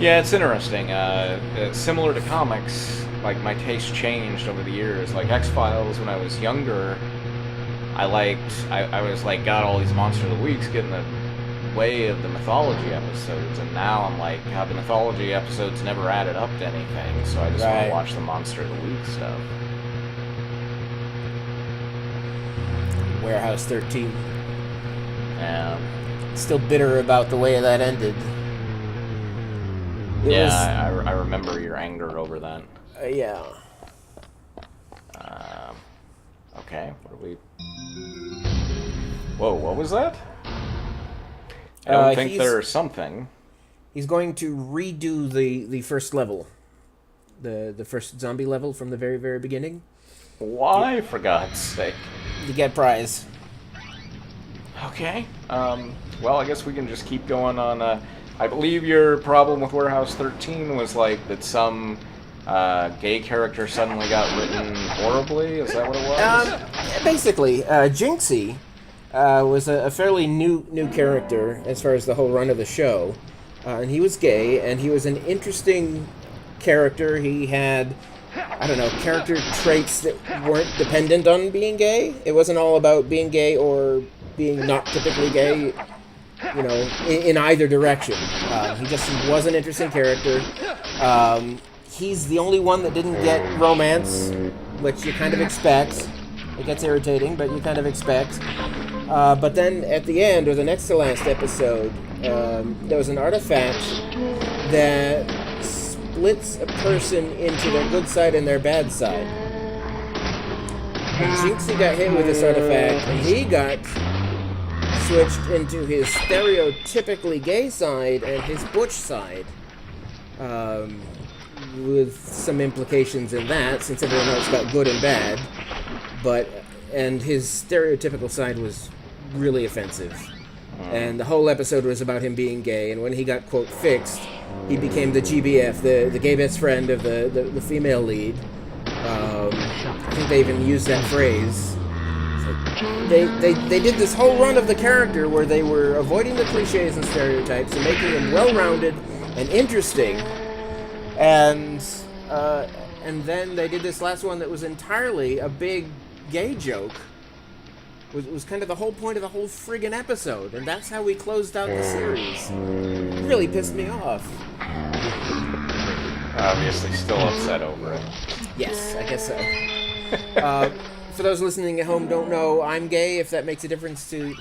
Yeah, it's interesting. Similar to comics, like my taste changed over the years. Like X-Files, when I was younger, I was like, got all these Monster of the Weeks get in the way of the mythology episodes, and now I'm like, God, the mythology episodes never added up to anything, so I just want to watch the Monster of the Week stuff. Warehouse 13. Yeah. Still bitter about the way that ended. I remember your anger over that. Yeah. Okay, what are we... Whoa, what was that? I don't think there's something. He's going to redo the first level. The first zombie level from the very, very beginning. Why, for God's sake? You get prize. Okay. Well, I guess we can just keep going on. I believe your problem with Warehouse 13 was like that some gay character suddenly got written horribly. Is that what it was? Basically, Jinxie was a fairly new character as far as the whole run of the show, and he was gay, and he was an interesting character. He had, I don't know, character traits that weren't dependent on being gay. It wasn't all about being gay or being not typically gay, you know, in either direction. He just was an interesting character. He's the only one that didn't get romance, which you kind of expect. It gets irritating, but you kind of expect. But then at the end, or the next to last episode, there was an artifact that splits a person into their good side and their bad side. And Jinxie got hit with this artifact, and he got switched into his stereotypically gay side and his butch side, with some implications in that, since everyone else got good and bad. And his stereotypical side was really offensive. And the whole episode was about him being gay, and when he got, quote, fixed, he became the GBF, the gay best friend of the female lead. I think they even used that phrase. They did this whole run of the character where they were avoiding the cliches and stereotypes and making him well-rounded and interesting. And then they did this last one that was entirely a big gay joke. It was kind of the whole point of the whole friggin' episode, and that's how we closed out the series. It really pissed me off. Obviously still upset over it. Yes, I guess so. For those listening at home don't know, I'm gay, if that makes a difference to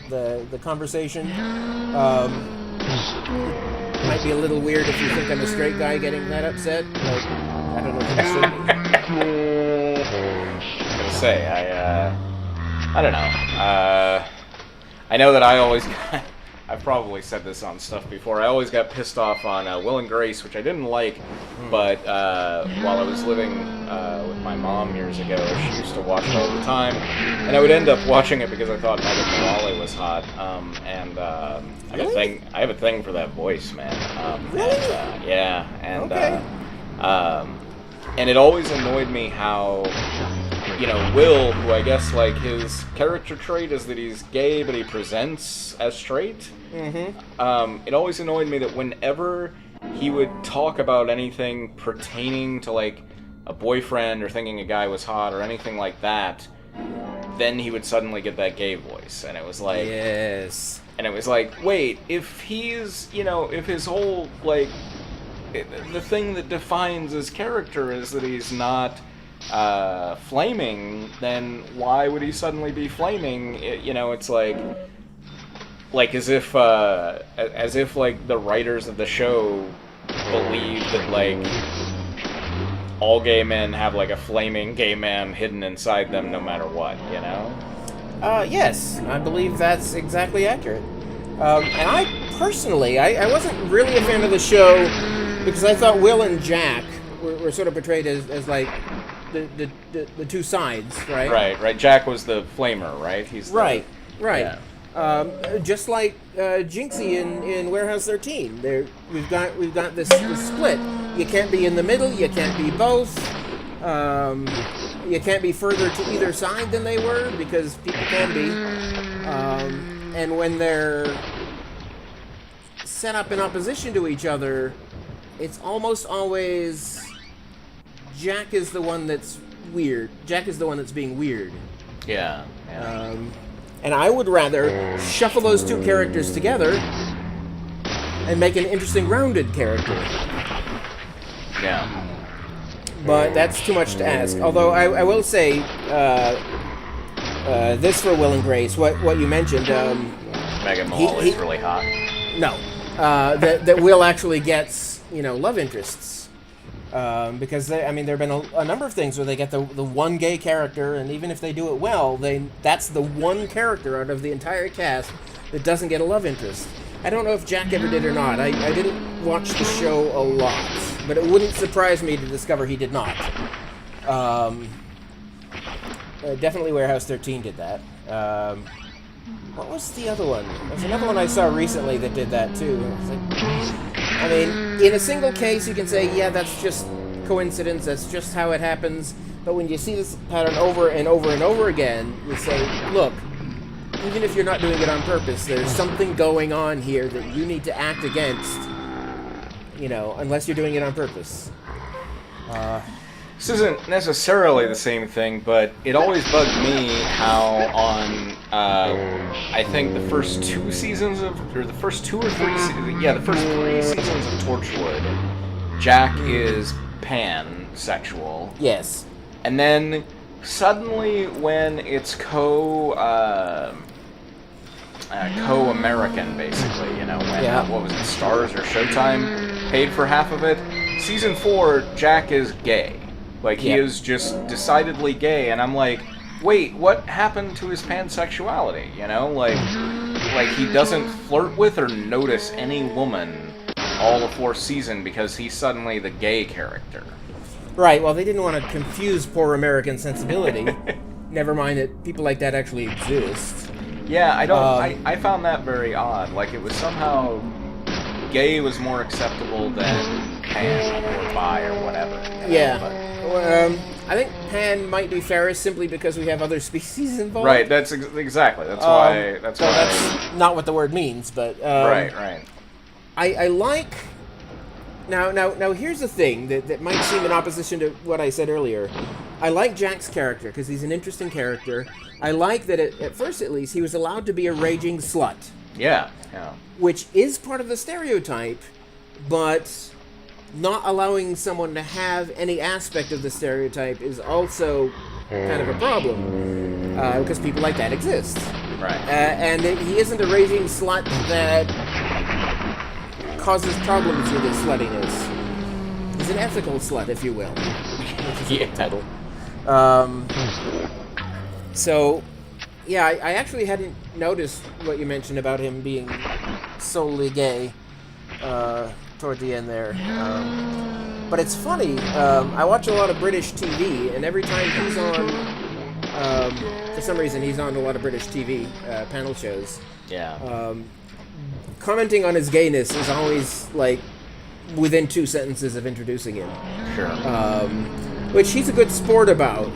the conversation. It might be a little weird if you think I'm a straight guy getting that upset, but I don't know if it should be. I was gonna say, I don't know. I know that I always... I've probably said this on stuff before. I always got pissed off on Will and Grace, which I didn't like, but while I was living with my mom years ago, she used to watch it all the time, and I would end up watching it because I thought Megan Mullally was hot, and I have a thing for that voice, man. Really? Yeah, and okay. And it always annoyed me how, you know, Will, who I guess, like, his character trait is that he's gay, but he presents as straight. Mm-hmm. It always annoyed me that whenever he would talk about anything pertaining to, like, a boyfriend or thinking a guy was hot or anything like that, then he would suddenly get that gay voice. And it was like... Yes. And it was like, wait, if he's, you know, if his whole, like... The thing that defines his character is that he's not flaming, then why would he suddenly be flaming? You know, it's like as if like the writers of the show believe that like all gay men have like a flaming gay man hidden inside them no matter what, you know? Yes, I believe that's exactly accurate. And I personally, I wasn't really a fan of the show because I thought Will and Jack were sort of portrayed as like the two sides, right? Right. Jack was the flamer, right? He's the, right. Yeah. Just like Jinxie in Warehouse 13. We've got this split. You can't be in the middle. You can't be both. You can't be further to either side than they were because people can be. And when they're set up in opposition to each other, it's almost always Jack is the one that's weird. Jack is the one that's being weird. Yeah. And I would rather shuffle those two characters together and make an interesting, rounded character. Yeah. But that's too much to ask. Although I will say, this for Will and Grace, what you mentioned. Megan Mullally is really hot. No, that Will actually gets love interests. Because there have been a number of things where they get the one gay character, and even if they do it well, that's the one character out of the entire cast that doesn't get a love interest. I don't know if Jack ever did or not. I didn't watch the show a lot, but it wouldn't surprise me to discover he did not. Definitely Warehouse 13 did that. What was the other one? There's another one I saw recently that did that too. In a single case, you can say, yeah, that's just coincidence, that's just how it happens. But when you see this pattern over and over and over again, you say, look, even if you're not doing it on purpose, there's something going on here that you need to act against, unless you're doing it on purpose. This isn't necessarily the same thing, but it always bugged me how on, I think the first 2 seasons the first 2 or 3 seasons, the first 3 seasons of Torchwood, Jack is pansexual. Yes. And then suddenly when it's co-American, basically, when, what was it, Stars or Showtime paid for half of it, season 4, Jack is gay. He is just decidedly gay, and I'm like, wait, what happened to his pansexuality, he doesn't flirt with or notice any woman all the 4th season because he's suddenly the gay character. Right, well, they didn't want to confuse poor American sensibility. Never mind that people like that actually exist. Yeah, I found that very odd. It was somehow gay was more acceptable than pan or bi or whatever. I think pan might be fairest simply because we have other species involved. Right, that's exactly. That's why. That's not what the word means, but right. I like. Now here's the thing that might seem in opposition to what I said earlier. I like Jack's character because he's an interesting character. I like that at first, at least, he was allowed to be a raging slut. Yeah. Which is part of the stereotype, but not allowing someone to have any aspect of the stereotype is also kind of a problem, because people like that exist. Right. And he isn't a raging slut that causes problems with his sluttiness. He's an ethical slut, if you will. Which is a title. So, yeah, I actually hadn't noticed what you mentioned about him being solely gay toward the end there. But it's funny, I watch a lot of British TV, and every time he's on, for some reason he's on a lot of British TV panel shows. Yeah. Commenting on his gayness is always, within 2 sentences of introducing him. Sure. Which he's a good sport about,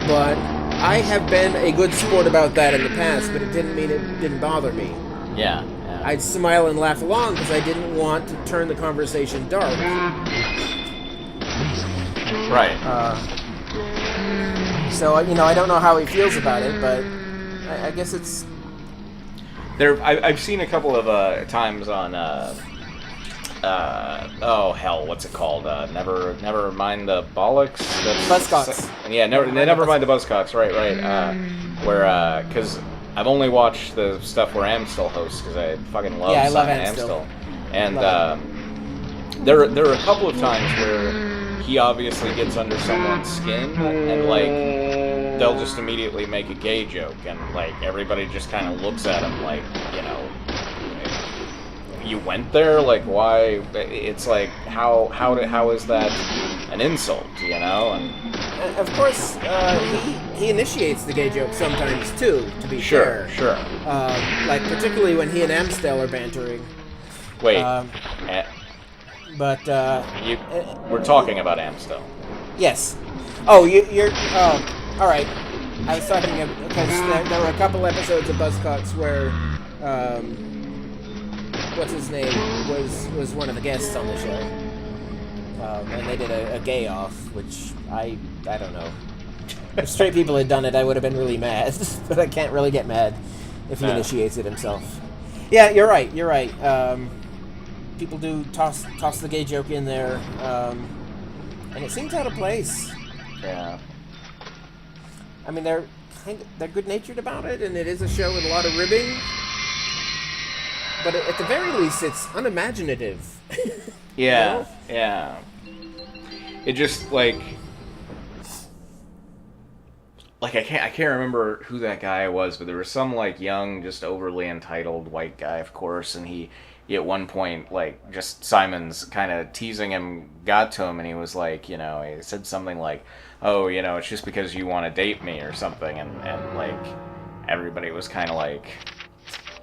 but I have been a good sport about that in the past, but it didn't mean it didn't bother me. Yeah. I'd smile and laugh along because I didn't want to turn the conversation dark. Right. So, I don't know how he feels about it, but I guess it's... I've seen a couple of times on, what's it called? Never mind the bollocks? Buzzcocks. Yeah, never mind the Buzzcocks, right. Because I've only watched the stuff where Amstel hosts, because I fucking love Simon Amstel. And there are a couple of times where he obviously gets under someone's skin, and they'll just immediately make a gay joke, and everybody just kind of looks at him you went there? Why? It's how is that an insult? And of course, he initiates the gay joke sometimes too. To be fair, sure. Particularly when he and Amstel are bantering. Wait. But we're talking about Amstel. Yes. Oh, you're. Oh, all right. I was talking because there were a couple episodes of Buzzcocks where what's his name was one of the guests on the show, and they did a gay off, which I don't know. If straight people had done it, I would have been really mad, but I can't really get mad if he initiates it himself. Yeah, you're right. People do toss the gay joke in there, and it seems out of place. Yeah. I mean, they're good-natured about it, and it is a show with a lot of ribbing. But at the very least, it's unimaginative. Yeah, you know? yeah. It just like I can't remember who that guy was, but there was some like young, just overly entitled white guy, of course, and he at one point, like, just Simon's kind of teasing him, got to him, and he was like, you know, he said something like, oh, you know, it's just because you want to date me or something, and like, everybody was kind of like,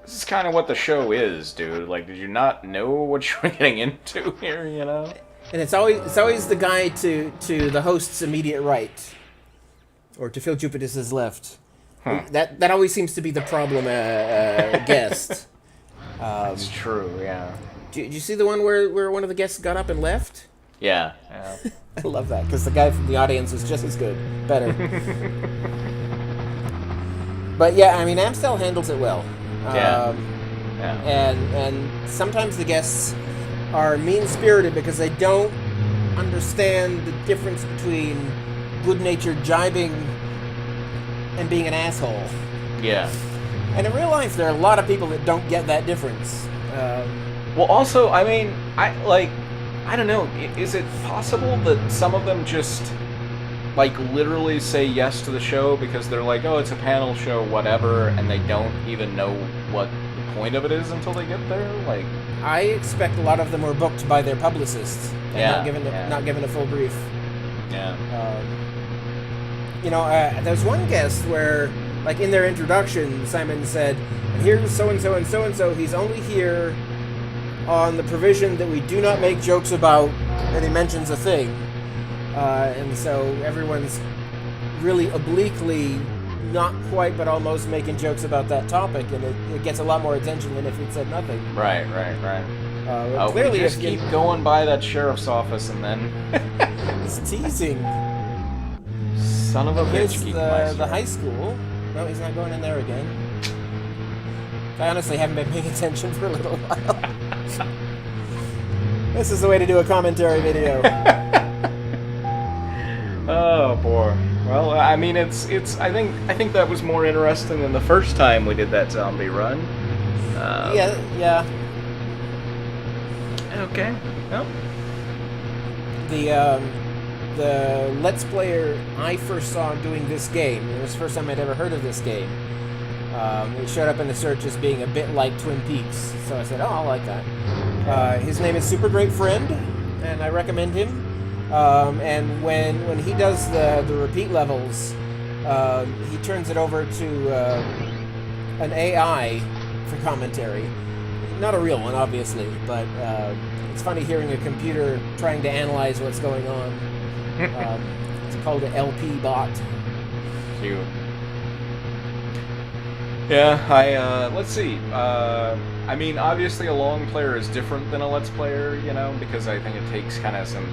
this is kind of what the show is, dude. Like, did you not know what you were getting into here, you know? And it's always the guy to the host's immediate right, or to Phil Jupitus's left. Huh. That always seems to be the problem guest. It's true, yeah. Did you see the one where one of the guests got up and left? Yeah. I love that, because the guy from the audience was just as good. Better. But yeah, I mean, Amstel handles it well. Yeah. And sometimes the guests are mean-spirited because they don't understand the difference between good-natured jibing and being an asshole. Yeah. And in real life, there are a lot of people that don't get that difference. Well, also, I mean, I don't know, is it possible that some of them just, like, literally say yes to the show because they're like, oh, it's a panel show, whatever, and they don't even know what the point of it is until they get there? Like, I expect a lot of them were booked by their publicists and not given a full brief. Yeah. You know, there's one guest where, like, in their introduction, Simon said, and here's so-and-so and so-and-so, he's only here on the provision that we do not make jokes about, and he mentions a thing. And so everyone's really obliquely, not quite, but almost making jokes about that topic, and it gets a lot more attention than if it said nothing. Right. Clearly, we just keep going by that sheriff's office and then... It's teasing. Son of a bitch, Geekmeister. The high school. No, he's not going in there again. I honestly haven't been paying attention for a little while. This is the way to do a commentary video. Oh boy. Well, I mean, it's. I think that was more interesting than the first time we did that zombie run. Yeah. Okay. Well. The Let's Player I first saw doing this game, it was the first time I'd ever heard of this game. It showed up in the search as being a bit like Twin Peaks, so I said, oh, I like that. His name is Super Great Friend, and I recommend him. And when he does the repeat levels, he turns it over to an AI for commentary. Not a real one, obviously, but it's funny hearing a computer trying to analyze what's going on. It's called an LP bot. Cute. Yeah, let's see. I mean, obviously a long player is different than a Let's Player, you know, because I think it takes kind of some,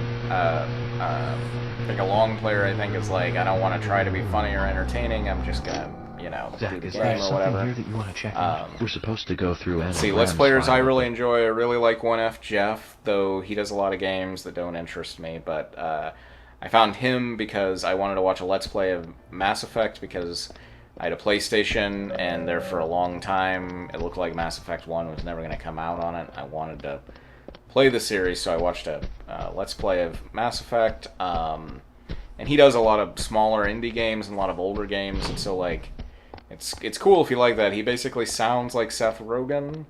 like a long player, I think, is like, I don't want to try to be funny or entertaining, I'm just gonna, you know, Zach, do the is game there or something whatever. here that you want to check out? We're supposed to go through and See, Let's Players I really enjoy. I really like 1F Jeff, though he does a lot of games that don't interest me, but I found him because I wanted to watch a Let's Play of Mass Effect because I had a PlayStation, and there for a long time, it looked like Mass Effect 1 was never going to come out on it. I wanted to play the series, so I watched a Let's Play of Mass Effect, and he does a lot of smaller indie games and a lot of older games, and so, like, it's cool if you like that. He basically sounds like Seth Rogen,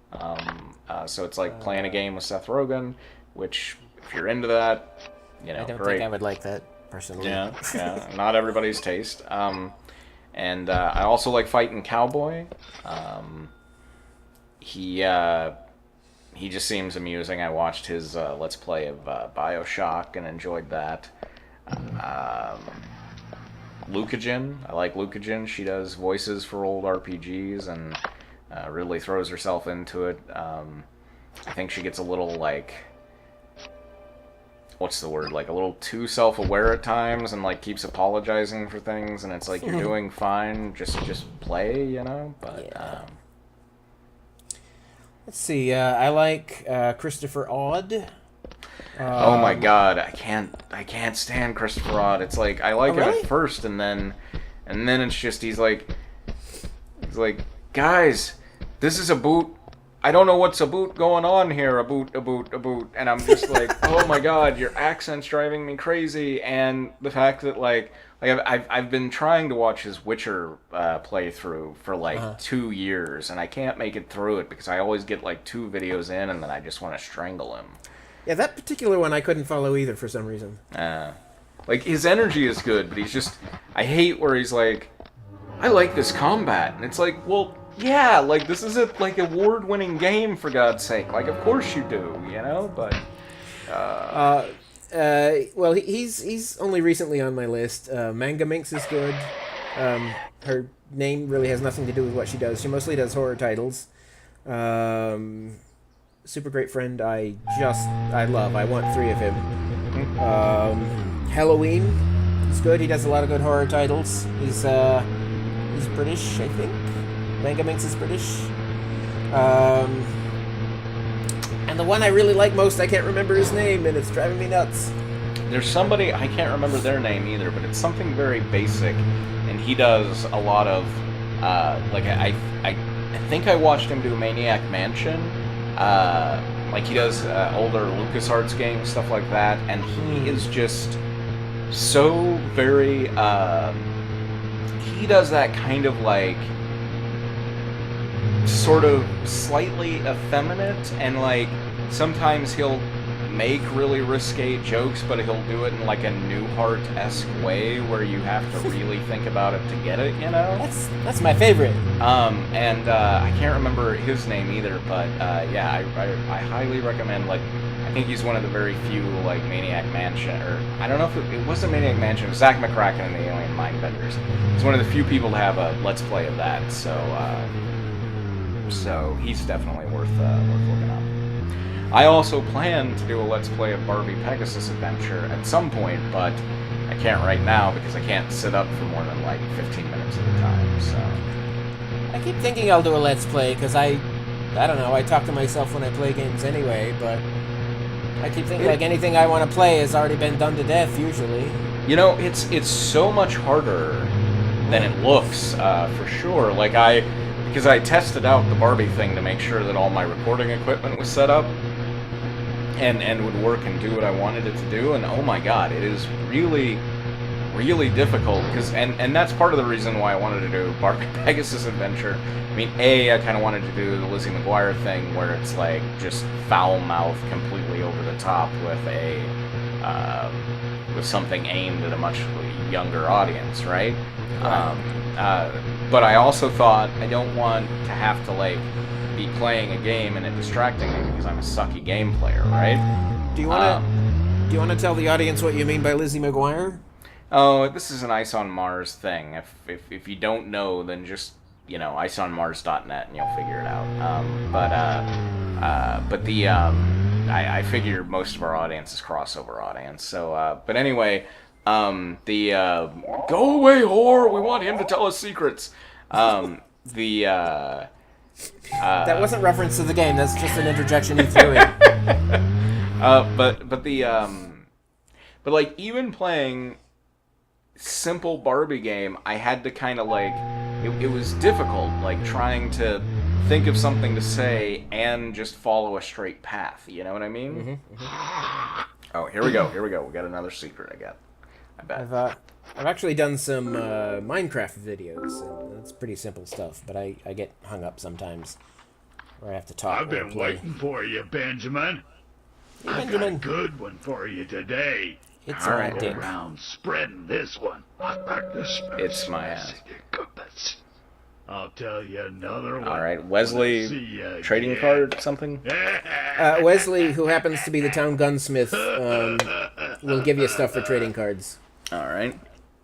so it's like playing a game with Seth Rogen, which, if you're into that, you know, I don't great. think I would like that, personally. Yeah, not everybody's taste. And I also like Fighting Cowboy. He just seems amusing. I watched his Let's Play of Bioshock and enjoyed that. Lucagen. I like Lucagen. She does voices for old RPGs and really throws herself into it. I think she gets a little, like, what's the word? Like, a little too self-aware at times, and, like, keeps apologizing for things, and it's like, you're doing fine, just play, you know? But, yeah. Let's see, I like Christopher Odd. Oh my god, I can't stand Christopher Odd. It's like, I like him at first, and then it's just, he's like, guys, this is a boot. I don't know what's a boot going on here, a boot. And I'm just like, oh my god, your accent's driving me crazy. And the fact that, like I've been trying to watch his Witcher playthrough for, like, 2 years, and I can't make it through it because I always get, like, 2 videos in, and then I just want to strangle him. Yeah, that particular one I couldn't follow either for some reason. Like, his energy is good, but he's just... I hate where he's like, I like this combat. And it's like, well... Yeah, like, this is a, like, award-winning game, for God's sake. Like, of course you do, you know? But, well, he's only recently on my list. Manga Minx is good. Her name really has nothing to do with what she does. She mostly does horror titles. Super Great Friend, I love. I want 3 of him. Halloween is good. He does a lot of good horror titles. He's British, I think. Manga Minx is British. And the one I really like most, I can't remember his name, and it's driving me nuts. There's somebody, I can't remember their name either, but it's something very basic, and he does a lot of, like, I think I watched him do Maniac Mansion. Like, he does older LucasArts games, stuff like that, and he is just so very, he does that kind of, like, sort of slightly effeminate, and, like, sometimes he'll make really risque jokes, but he'll do it in, like, a Newhart-esque way where you have to really think about it to get it, you know? That's my favorite. And I can't remember his name either, but yeah, I highly recommend, like, I think he's one of the very few, like, Maniac Mansion, or I don't know if it wasn't Maniac Mansion, it was Zach McCracken and the Alien Mindbenders. He's one of the few people to have a Let's Play of that, so he's definitely worth looking up. I also plan to do a Let's Play of Barbie Pegasus Adventure at some point, but I can't right now because I can't sit up for more than, like, 15 minutes at a time, so... I keep thinking I'll do a Let's Play, because I don't know, I talk to myself when I play games anyway, but I keep thinking, like, anything I want to play has already been done to death, usually. You know, it's so much harder than it looks, for sure. Like, because I tested out the Barbie thing to make sure that all my recording equipment was set up and would work and do what I wanted it to do, and oh my god, it is really, really difficult, because, and that's part of the reason why I wanted to do Barbie Pegasus Adventure. I mean, I kind of wanted to do the Lizzie McGuire thing, where it's, like, just foul-mouthed, completely over the top with with something aimed at a much younger audience, right? But I also thought I don't want to have to, like, be playing a game and it distracting me because I'm a sucky game player, right? Do you want to tell the audience what you mean by Lizzie McGuire? Oh, this is an Ice on Mars thing. If you don't know, then just, you know, iceonmars.net and you'll figure it out. I figure most of our audience is crossover audience. So, but anyway, go away, whore. We want him to tell us secrets. That wasn't reference to the game. That's just an interjection you threw in. But like, even playing simple Barbie game, I had to kind of, like, it was difficult, like, trying to think of something to say and just follow a straight path, you know what I mean? Mm-hmm, mm-hmm. Oh, here we go, we got another secret, I bet. I've actually done some Minecraft videos, and it's pretty simple stuff, but I get hung up sometimes, where I have to talk. I've been waiting for you, Benjamin. Hey, I've got a good one for you today. It's all all right, right, Go Dick. around spreading this one. It's my ass. I'll tell you another one. All right, Wesley, trading card, something? Wesley, who happens to be the town gunsmith, will give you stuff for trading cards. All right.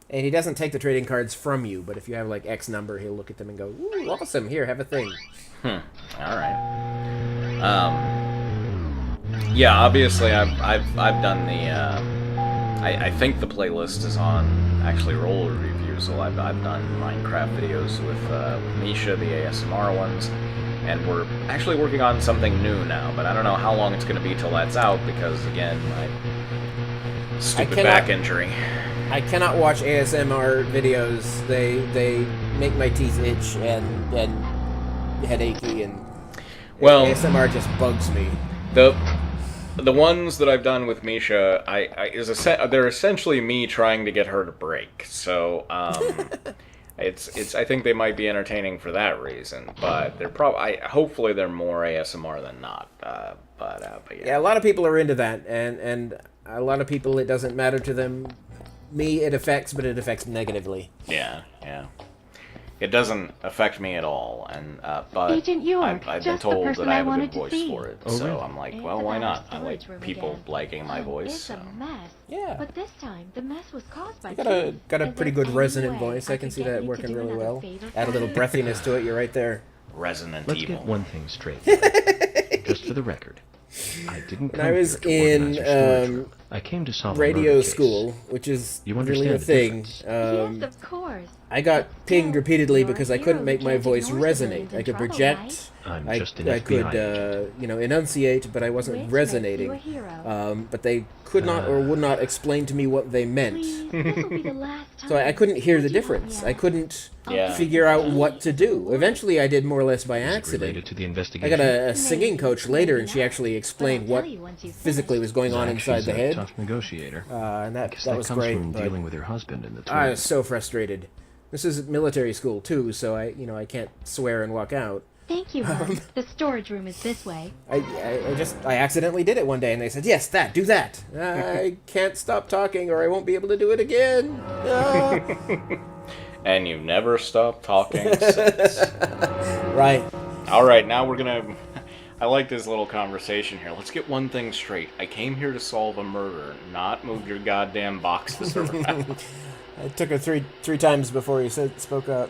And he doesn't take the trading cards from you, but if you have, like, X number, he'll look at them and go, "Ooh, awesome, here, have a thing." All right. Yeah, obviously, I've done the. I think the playlist is on actually Roller Review, so I've done Minecraft videos with Misha, the ASMR ones, and we're actually working on something new now. But I don't know how long it's going to be till that's out because again, my stupid back injury. I cannot watch ASMR videos. They make my teeth itch and headachy, and well, ASMR just bugs me. The ones that I've done with Misha, they're essentially me trying to get her to break. So it's I think they might be entertaining for that reason, but they're hopefully they're more ASMR than not. But yeah. Yeah, a lot of people are into that, and a lot of people it doesn't matter to them. Me, it affects, but it affects negatively. Yeah. It doesn't affect me at all, and but Agent York, I've been told that I have a good voice for it, Oh, so really? I'm like, well, why not? I like people liking my voice. It's So. a mess. Yeah. But this time, the mess was caused by You got a Is pretty there good any resonant way voice. I can could see get that you to working do really another well. favor Add a for little me? breathiness to it. You're right there. Resonant Let's evil. get one thing straight. Just for the record, I didn't come When I was here to organize your storage in room. I came to solve a radio murder case. school, which is You really a understand the thing. difference. Yes, of course. I got pinged repeatedly You're a because I hero couldn't make who my can't voice ignore resonate. civilians I in could trouble, project. I'm I just an I FBI could, agent. enunciate, but I wasn't Which resonating. makes you a hero. But they could not or would not explain to me what they meant. Please, this'll be the last time. So I couldn't hear the Would you help me difference. out? I couldn't Yeah. figure out what to do. Eventually, I did more or less by Is it accident. related to the I investigation? got a singing coach later, and she actually explained what physically was going on Zach, inside she's the a head. tough negotiator. And that Guess that that was comes great. from But dealing with your husband in the I twins. was so frustrated. This is military school too, so I can't swear and walk out. Thank you, hon. The storage room is this way. I accidentally did it one day, and they said, yes, do that. I can't stop talking, or I won't be able to do it again. Ah. And you've never stopped talking since. Right. All right, now we're gonna. I like this little conversation here. Let's get one thing straight. I came here to solve a murder, not move your goddamn boxes around. It took her three times before he spoke up.